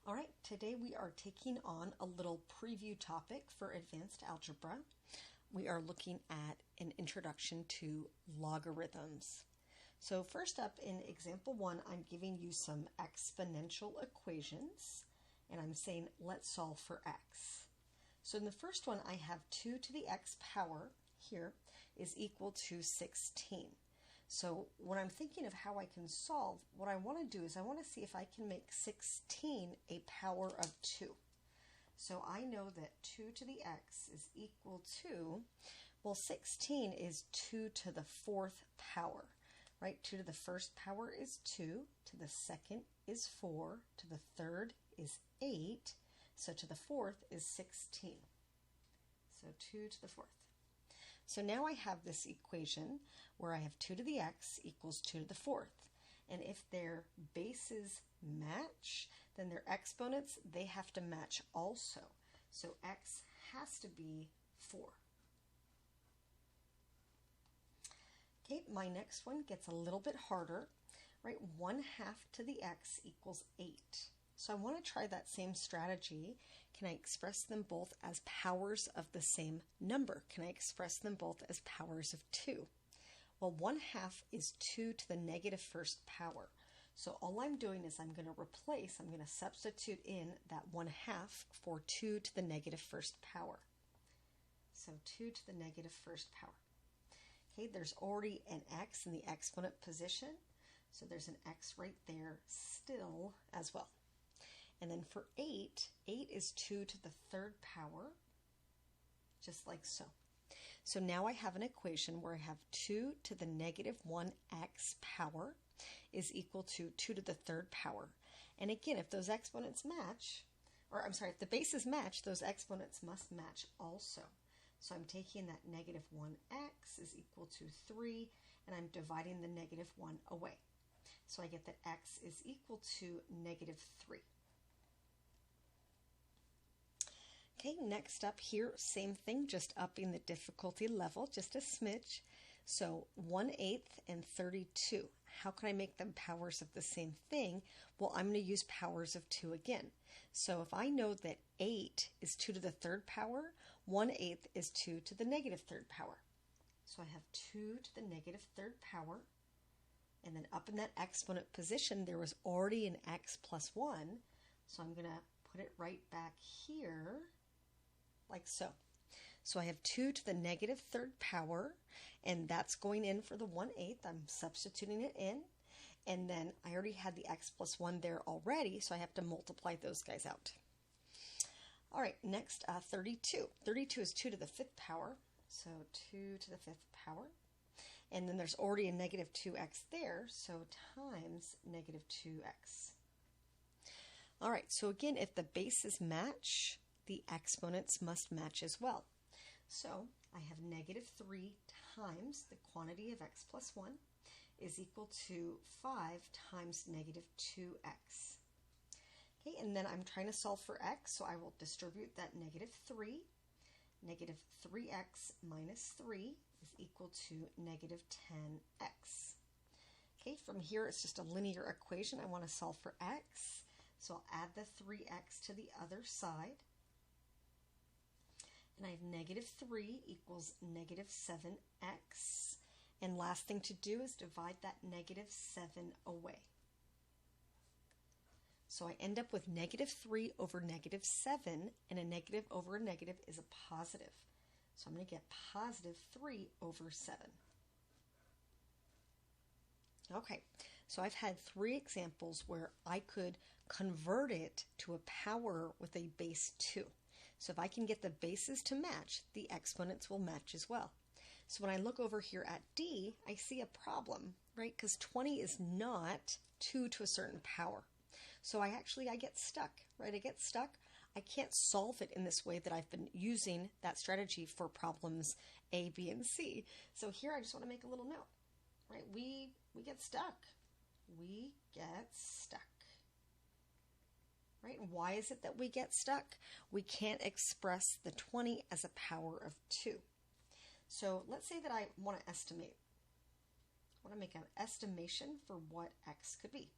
All right, today we are taking on a little preview topic for advanced algebra. We are looking at an introduction to logarithms. So first up in example 1, I'm giving you some exponential equations, and I'm saying let's solve for x. So in the first one, I have 2 to the x power here is equal to 16. So when I'm thinking of how I can solve, what I want to do is I want to see if I can make 16 a power of 2. So I know that 2 to the x is equal to, well, 16 is 2 to the 4th power, right? 2 to the first power is 2, to the second is 4, to the third is 8, so to the 4th is 16. So 2 to the 4th. So now I have this equation where I have 2 to the x equals 2 to the 4th. And if their bases match, then their exponents, they have to match also. So x has to be 4. Okay, my next one gets a little bit harder, right? 1/2 to the x equals 8. So I want to try that same strategy. Can I express them both as powers of the same number? Can I express them both as powers of 2? Well, 1/2 is 2 to the negative first power. So all I'm doing is I'm going to substitute in that 1/2 for 2 to the negative first power. So 2 to the negative first power. Okay, there's already an x in the exponent position. So there's an x right there still as well. And then for 8 is 2 to the third power, just like so. So now I have an equation where I have 2 to the negative 1x power is equal to 2 to the third power. And again, if those exponents match, if the bases match, those exponents must match also. So I'm taking that negative 1x is equal to 3, and I'm dividing the negative 1 away. So I get that x is equal to negative 3. Okay, next up here, same thing, just upping the difficulty level just a smidge. So 1/8 and 32. How can I make them powers of the same thing? Well, I'm going to use powers of 2 again. So if I know that 8 is 2 to the third power, 1/8 is 2 to the negative third power. So I have 2 to the negative third power. And then up in that exponent position, there was already an x plus 1. So I'm going to put it right back here, like so. So I have 2 to the negative third power, and that's going in for the 1/8. I'm substituting it in. And then I already had the x plus 1 there already, so I have to multiply those guys out. All right, next 32. 32 is 2 to the 5th power, so 2 to the 5th power. And then there's already a negative 2x there, so times negative 2x. All right, so again, if the bases match, the exponents must match as well. So I have negative 3 times the quantity of x plus 1 is equal to 5 times negative 2x. Okay, and then I'm trying to solve for x, so I will distribute that negative 3. Negative 3x minus 3 is equal to negative 10x. Okay, from here it's just a linear equation. I want to solve for x, so I'll add the 3x to the other side. And I have negative 3 equals negative 7x. And last thing to do is divide that negative 7 away. So I end up with negative 3 over negative 7, and a negative over a negative is a positive. So I'm going to get positive 3 over 7. Okay, so I've had 3 examples where I could convert it to a power with a base 2. So if I can get the bases to match, the exponents will match as well. So when I look over here at D, I see a problem, right? Because 20 is not 2 to a certain power. So I get stuck, right? I get stuck. I can't solve it in this way that I've been using that strategy for problems A, B, and C. So here I just want to make a little note, right? We get stuck. We get stuck. Right? Why is it that we get stuck? We can't express the 20 as a power of 2. So let's say that I want to estimate. I want to make an estimation for what x could be.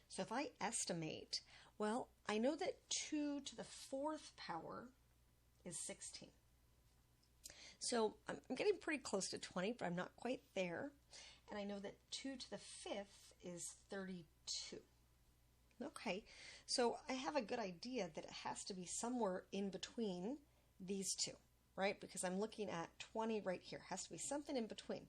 So if I estimate Well, I know that 2 to the 4th power is 16. So I'm getting pretty close to 20, but I'm not quite there. And I know that 2 to the 5th is 32. Okay, so I have a good idea that it has to be somewhere in between these two, right? Because I'm looking at 20 right here. It has to be something in between.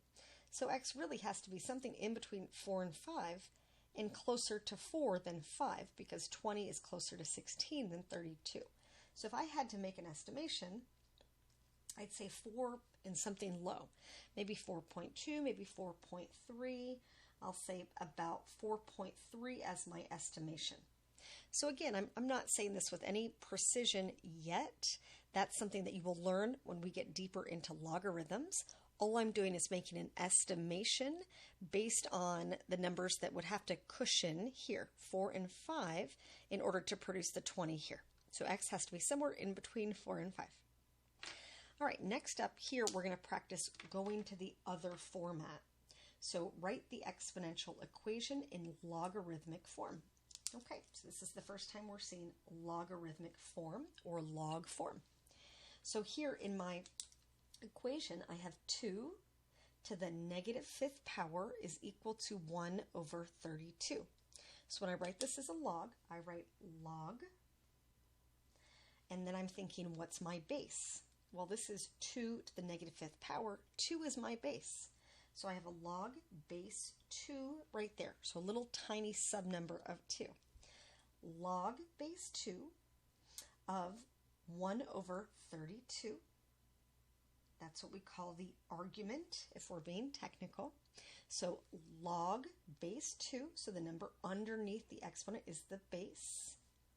So x really has to be something in between 4 and 5 and closer to 4 than 5 because 20 is closer to 16 than 32. So if I had to make an estimation, I'd say 4 and something low. Maybe 4.2, maybe 4.3. I'll say about 4.3 as my estimation. So again, I'm not saying this with any precision yet. That's something that you will learn when we get deeper into logarithms. All I'm doing is making an estimation based on the numbers that would have to cushion here, 4 and 5, in order to produce the 20 here. So x has to be somewhere in between 4 and 5. All right, next up here, we're going to practice going to the other format. So write the exponential equation in logarithmic form. Okay, so this is the first time we're seeing logarithmic form or log form. So here in my equation, I have 2 to the negative 5th power is equal to 1 over 32. So when I write this as a log, I write log, and then I'm thinking, what's my base? Well, this is 2 to the negative 5th power. 2 is my base. So I have a log base 2 right there. So a little tiny subnumber of 2. Log base 2 of 1 over 32. That's what we call the argument if we're being technical. So log base 2, so the number underneath the exponent is the base,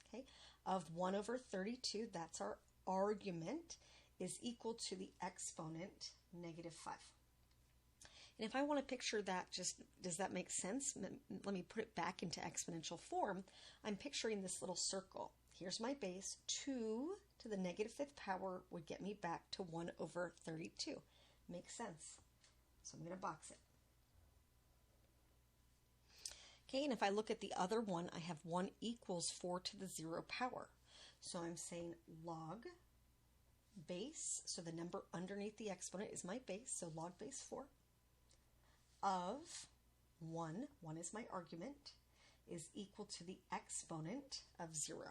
okay, of 1 over 32, that's our argument, is equal to the exponent negative 5. And if I want to picture that, just does that make sense? Let me put it back into exponential form. I'm picturing this little circle. Here's my base. 2 to the negative 5th power would get me back to 1 over 32. Makes sense. So I'm going to box it. Okay, and if I look at the other one, I have 1 equals 4 to the 0 power. So I'm saying log base, so the number underneath the exponent is my base, so log base 4, of 1 is my argument, is equal to the exponent of 0.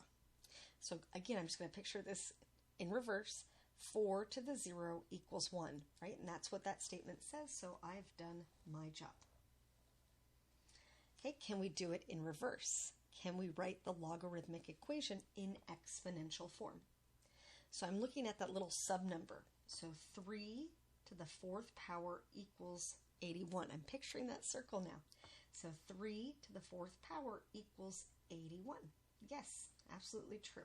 So again, I'm just going to picture this in reverse. 4 to the 0 equals 1, right? And that's what that statement says, so I've done my job. Okay, can we do it in reverse? Can we write the logarithmic equation in exponential form? So I'm looking at that little subnumber. So 3 to the 4th power equals 81. I'm picturing that circle now. So 3 to the 4th power equals 81. Yes, absolutely true.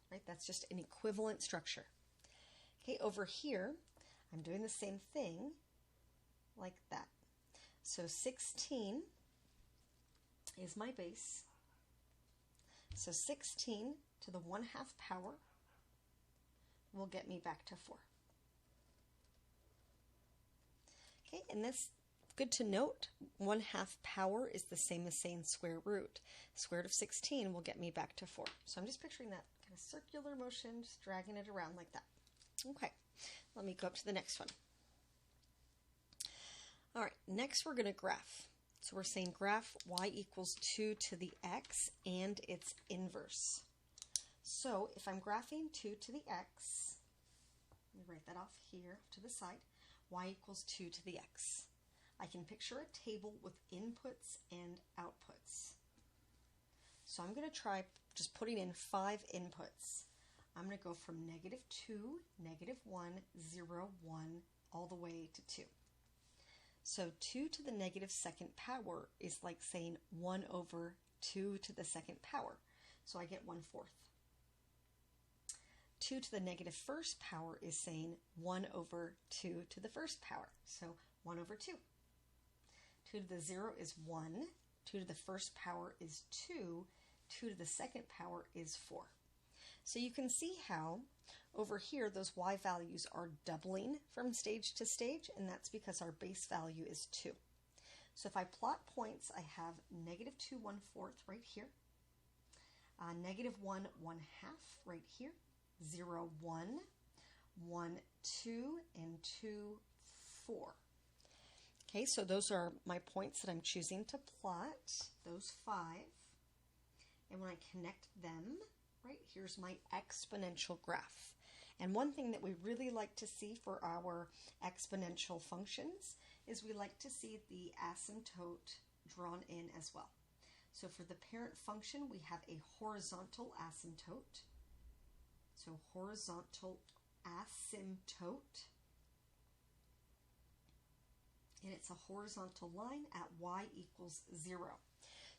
Right? That's just an equivalent structure. Okay, over here, I'm doing the same thing like that. So 16 is my base. So 16 to the 1/2 power will get me back to 4. Okay, and that's good to note. 1/2 power is the same as saying square root. Square root of 16 will get me back to 4. So I'm just picturing that kind of circular motion, just dragging it around like that. Okay, let me go up to the next one. All right, next we're going to graph. So we're saying graph y equals 2 to the x and its inverse. So if I'm graphing 2 to the x, let me write that off here to the side, y equals 2 to the x. I can picture a table with inputs and outputs. So I'm going to try just putting in 5 inputs. I'm going to go from -2, -1, 0, 1, all the way to 2. So 2 to the -2nd power is like saying 1 over 2 to the 2nd power. So I get 1/4. 2 to the -1st power is saying 1 over 2 to the 1st power. So 1 over 2. 2 to the 0 is 1. 2 to the 1st power is 2. 2 to the 2nd power is 4. So you can see how over here those y values are doubling from stage to stage, and that's because our base value is 2. So if I plot points, I have -2 1/4 right here. -1, 1/2 right here, 0, 1, 1, 2, and 2, 4. Okay, so those are my points that I'm choosing to plot, those 5. And when I connect them, right, here's my exponential graph. And one thing that we really like to see for our exponential functions is we like to see the asymptote drawn in as well. So for the parent function, we have a horizontal asymptote. So horizontal asymptote. And it's a horizontal line at y equals 0.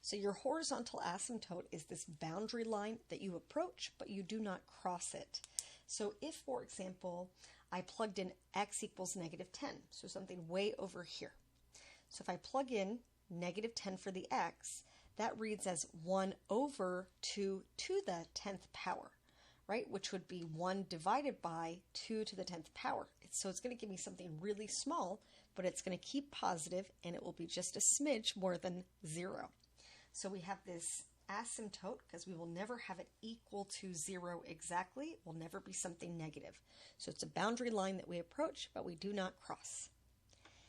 So your horizontal asymptote is this boundary line that you approach, but you do not cross it. So if, for example, I plugged in x equals -10, so something way over here. So if I plug in -10 for the x, that reads as 1 over 2 to the 10th power, right? Which would be 1 divided by 2 to the 10th power. So it's going to give me something really small, but it's going to keep positive, and it will be just a smidge more than 0. So we have this asymptote because we will never have it equal to 0 exactly. It will never be something negative. So it's a boundary line that we approach, but we do not cross.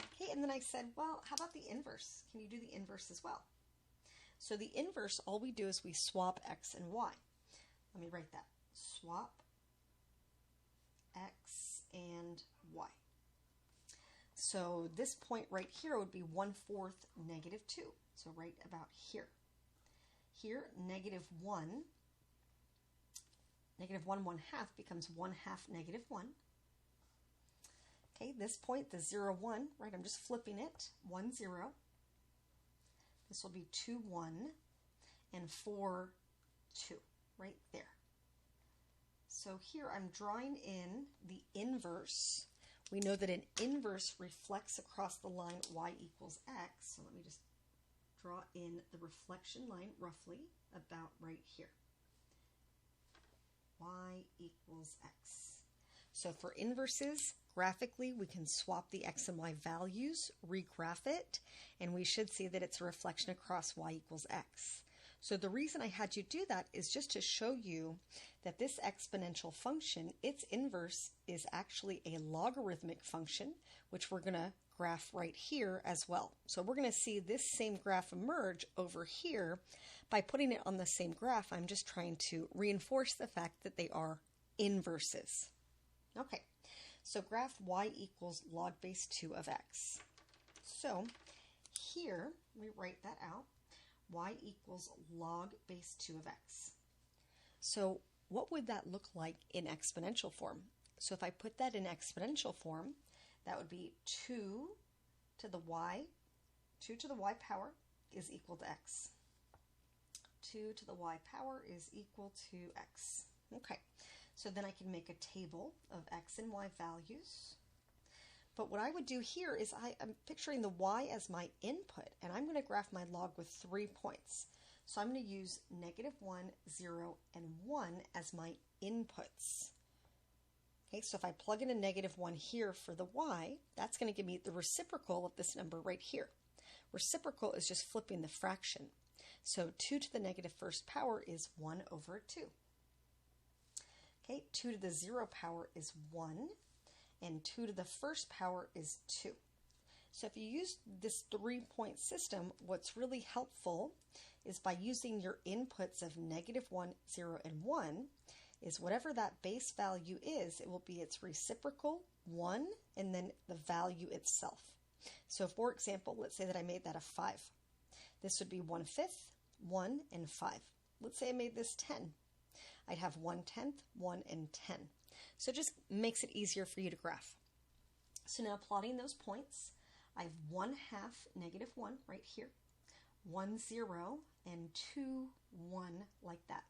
Okay, and then I said, well, how about the inverse? Can you do the inverse as well? So the inverse, all we do is we swap x and y. Let me write that. Swap x and y. So this point right here would be 1/4 -2. So right about here. Here, -1, -1 1/2 becomes 1/2 -1. Okay, this point, the 0, 1, right, I'm just flipping it, 1, 0. This will be 2, 1, and 4, 2, right there. So here I'm drawing in the inverse. We know that an inverse reflects across the line y equals x. So let me just draw in the reflection line roughly about right here. Y equals x. So for inverses, graphically, we can swap the x and y values, regraph it, and we should see that it's a reflection across y equals x. So the reason I had you do that is just to show you that this exponential function, its inverse is actually a logarithmic function, which we're going to graph right here as well. So we're going to see this same graph emerge over here. By putting it on the same graph, I'm just trying to reinforce the fact that they are inverses. Okay, so graph y equals log base 2 of x. So here, let me write that out. Y equals log base 2 of x. So what would that look like in exponential form? So if I put that in exponential form, that would be 2 to the y power is equal to x. 2 to the y power is equal to x. Okay, so then I can make a table of x and y values. But what I would do here is I'm picturing the y as my input, and I'm going to graph my log with 3 points. So I'm going to use -1, 0, and 1 as my inputs. Okay, so if I plug in a -1 here for the y, that's going to give me the reciprocal of this number right here. Reciprocal is just flipping the fraction. So 2 to the -1st power is 1 over 2. Okay, 2 to the 0 power is 1. And 2 to the 1st power is 2. So if you use this 3-point system, what's really helpful is by using your inputs of -1, 0, and 1, is whatever that base value is, it will be its reciprocal, 1, and then the value itself. So for example, let's say that I made that a 5. This would be 1/5, 1, and 5. Let's say I made this 10. I'd have 1/10, 1, and 10. So it just makes it easier for you to graph. So now plotting those points, I have 1/2 -1 right here, 1, 0, and 2, 1 like that.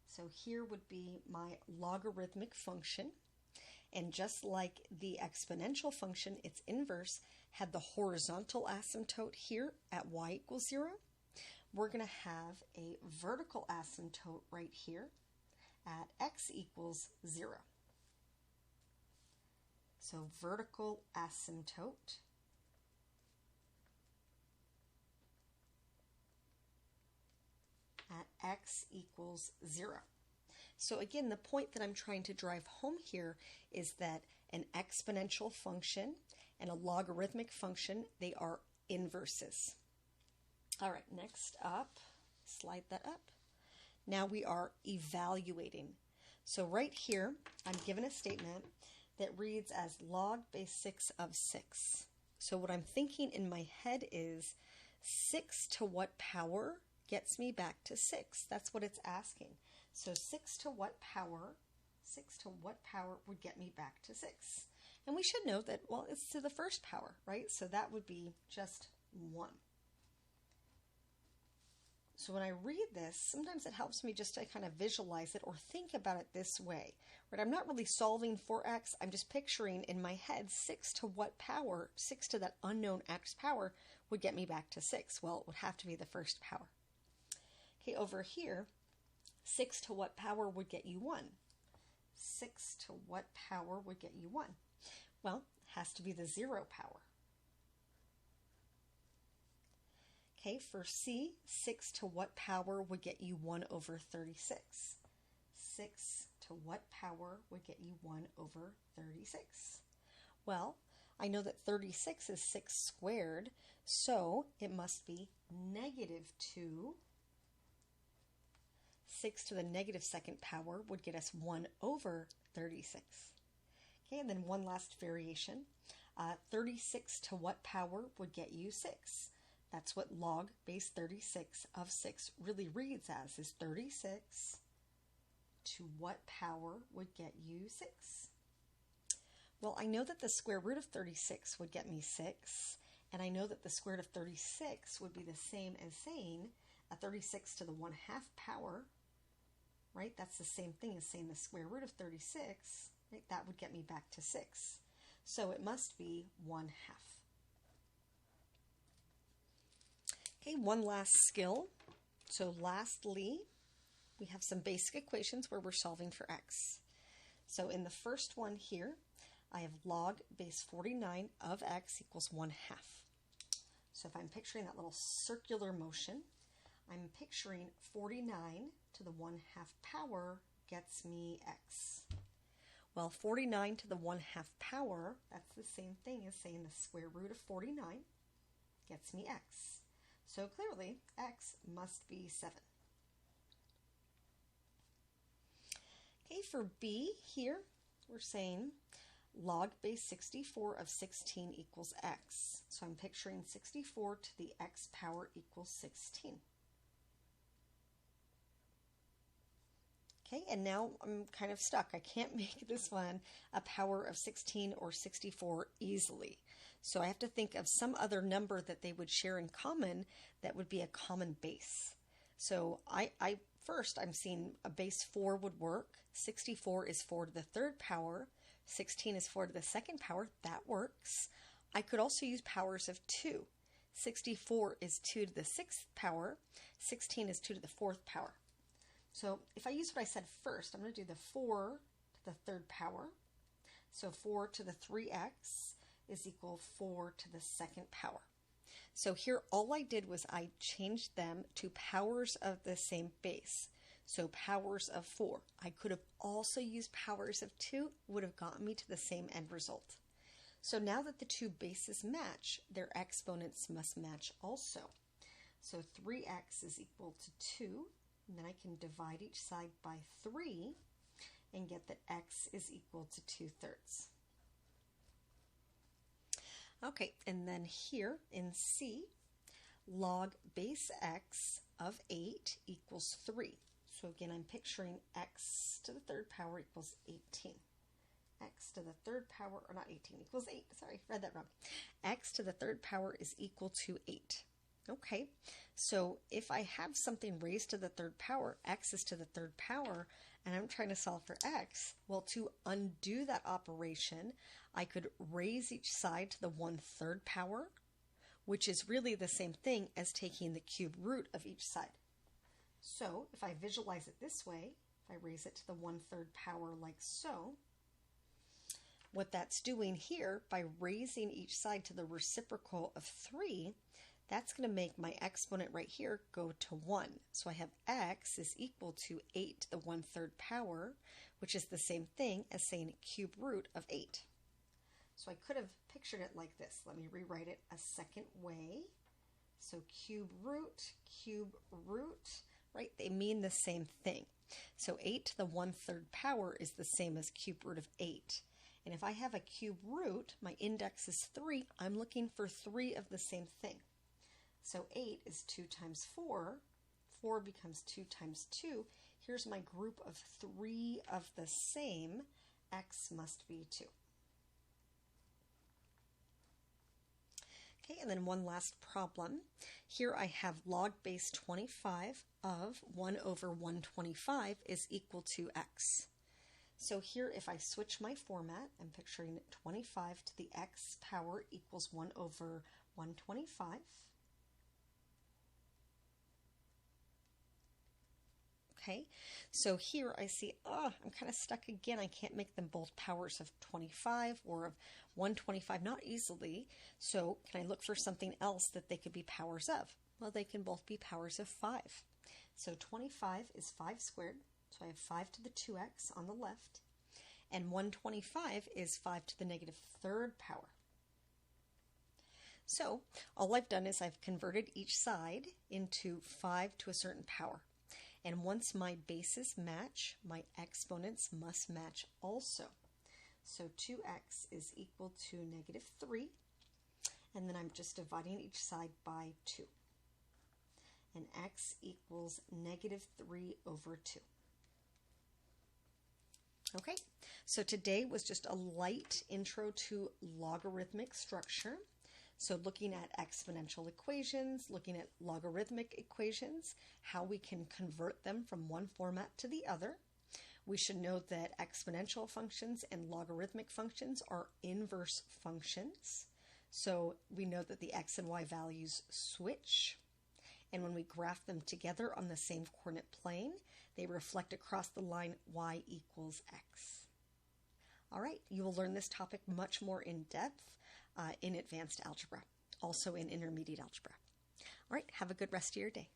So here would be my logarithmic function. And just like the exponential function, its inverse had the horizontal asymptote here at y equals 0. We're going to have a vertical asymptote right here at x equals 0. So vertical asymptote at x equals 0. So again, the point that I'm trying to drive home here is that an exponential function and a logarithmic function, they are inverses. All right, next up, slide that up. Now we are evaluating. So right here, I'm given a statement that reads as log base 6 of 6. So what I'm thinking in my head is 6 to what power gets me back to 6? That's what it's asking. So 6 to what power? 6 to what power would get me back to 6? And we should know that, well, it's to the first power, right? So that would be just 1. So when I read this, sometimes it helps me just to kind of visualize it or think about it this way. Right? I'm not really solving for x. I'm just picturing in my head 6 to what power, 6 to that unknown x power would get me back to 6. Well, it would have to be the first power. Okay, over here, 6 to what power would get you 1? 6 to what power would get you 1? Well, it has to be the 0 power. Okay, for C, 6 to what power would get you 1 over 36? 6 to what power would get you 1 over 36? Well, I know that 36 is 6 squared, so it must be negative 2. 6 to the negative second power would get us 1 over 36. Okay, and then one last variation. 36 to what power would get you 6? That's what log base 36 of 6 really reads as, is 36 to what power would get you 6? Well, I know that the square root of 36 would get me 6, and I know that the square root of 36 would be the same as saying a 36 to the 1/2 power, right? That's the same thing as saying the square root of 36, right? That would get me back to 6. So it must be 1/2. Okay, one last skill. So lastly, we have some basic equations where we're solving for x. So in the first one here, I have log base 49 of x equals 1/2. So if I'm picturing that little circular motion, I'm picturing 49 to the 1/2 power gets me x. Well, 49 to the 1/2 power, that's the same thing as saying the square root of 49 gets me x. So clearly, x must be 7. Okay, for b here, we're saying log base 64 of 16 equals x. So I'm picturing 64 to the x power equals 16. Okay, and now I'm kind of stuck. I can't make this one a power of 16 or 64 easily. So I have to think of some other number that they would share in common that would be a common base. So first I'm seeing a base 4 would work. 64 is 4 to the 3rd power. 16 is 4 to the 2nd power. That works. I could also use powers of 2. 64 is 2 to the 6th power. 16 is 2 to the 4th power. So if I use what I said first, I'm going to do the 4 to the 3rd power. So 4 to the 3x is equal 4 to the 2nd power. So here all I did was I changed them to powers of the same base. So powers of 4. I could have also used powers of 2, would have gotten me to the same end result. So now that the two bases match, their exponents must match also. So 3x is equal to 2, and then I can divide each side by 3 and get that x is equal to 2/3. Okay, and then here in C, log base x of 8 equals 3. So again, I'm picturing x to the 3rd power equals 18. X to the 3rd power, or not 18, equals 8. Sorry, read that wrong. X to the 3rd power is equal to 8. Okay, so if I have something raised to the 3rd power, x is to the 3rd power, and I'm trying to solve for x, well, to undo that operation, I could raise each side to the 1/3 power, which is really the same thing as taking the cube root of each side. So if I visualize it this way, if I raise it to the 1/3 power like so, what that's doing here, by raising each side to the reciprocal of 3, That's going to make my exponent right here go to 1. So I have x is equal to 8 to the 1/3 power, which is the same thing as saying cube root of 8. So I could have pictured it like this. Let me rewrite it a second way. So cube root, right? They mean the same thing. So 8 to the 1/3 power is the same as cube root of 8. And if I have a cube root, my index is 3, I'm looking for 3 of the same thing. So 8 is 2 times 4. 4 becomes 2 times 2. Here's my group of 3 of the same. X must be 2. Okay, and then one last problem. Here I have log base 25 of 1 over 125 is equal to x. So here if I switch my format, I'm picturing 25 to the x power equals 1 over 125. Okay, so here I see, I'm kind of stuck again. I can't make them both powers of 25 or of 125, not easily. So can I look for something else that they could be powers of? Well, they can both be powers of 5. So 25 is 5 squared, so I have 5 to the 2x on the left, and 125 is 5 to the negative 3rd power. So all I've done is I've converted each side into 5 to a certain power. And once my bases match, my exponents must match also. So 2x is equal to negative 3, and then I'm just dividing each side by 2. And x equals negative 3 over 2. Okay, so today was just a light intro to logarithmic structure. So looking at exponential equations, looking at logarithmic equations, how we can convert them from one format to the other. We should note that exponential functions and logarithmic functions are inverse functions. So we know that the x and y values switch. And when we graph them together on the same coordinate plane, they reflect across the line y equals x. All right, you will learn this topic much more in depth in advanced algebra, also in intermediate algebra. All right, have a good rest of your day.